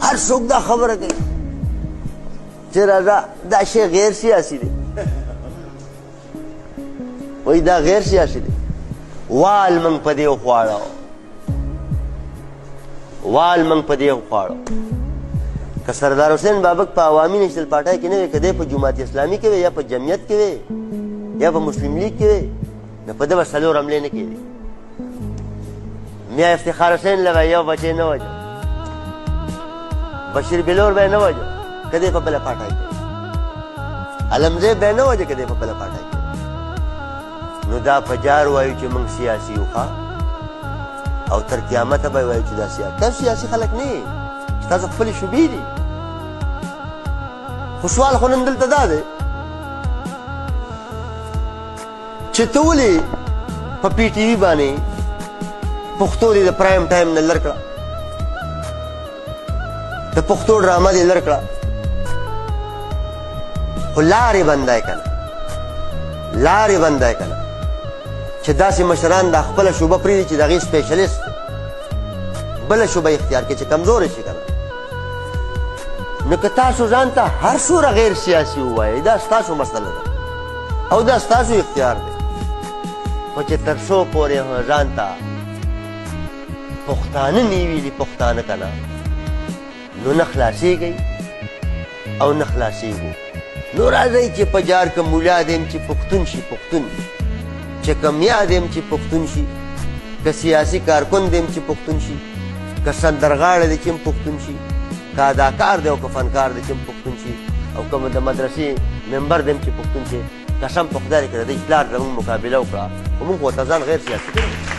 هر څوک دا خبره کوي چې راځه دا شی غیر سیاسي دی وایي دا غیر سیاسي دی وال موږ په دې وخواړه که سردار حسین بابک په عوامي نیشنل پارټۍ کې نه وی که دی په جماعت اسلامي کې وی یا په جمعیت کې وی یا په مسلم لیگ کې وی نو په ده به 4 حملې نه کېدې میا افتخار حسین له به یو بچی نه وجه بشیر بلور به یې نه وجه که دی په بله پارټۍ کې علمزی به یې نه وجه که دی په بله پارټۍ کې نو دا په جار وایو چې موږ سیاسي یو او تر قیامته به وایو چې دا تاسو سیاسي خلک نه یې ستاسو خپلې شوبې دي خو سوال خو نن دلته دا دی چې ته ولې په پی ټي وي باندې پښتو دې د پرایم ټایم نه لر کړه د پښتو ډرامه دې لر کړه خو لارې بندای که نه چې داسې مشران دا خپله شوبه پرېږدي چې د هغې سپیشلیست بله شوبه اختیار کړي چې کمزوری شي که نه نو که تاسو ځان ته هر څومره غیر سیاسي ووایئ دا ستاسو مسله ده او دا ستاسو اختیار دی خو چې تر څو پورې ځان ته پښتانه نه ویلي پښتانه که نه نو نه خلاصېږئ او نه خلاصېږو نو راځئ چې په جار که مولا دیم چې پښتون شي پښتون چې که میا دیم چې پښتون شي که سیاسي کارکن دیم چې پښتون شي که سندرغاړی دی چې هم پښتون شي که اداکار دی او که فنکار دی چې هم پښتون شي او که د مدرسې ممبر دی هم چې پښتون شي قسم په خدای دی که د دې پلار زموږ مقابله وکړه خو موږ ورته ځان غیر سیاسي کړو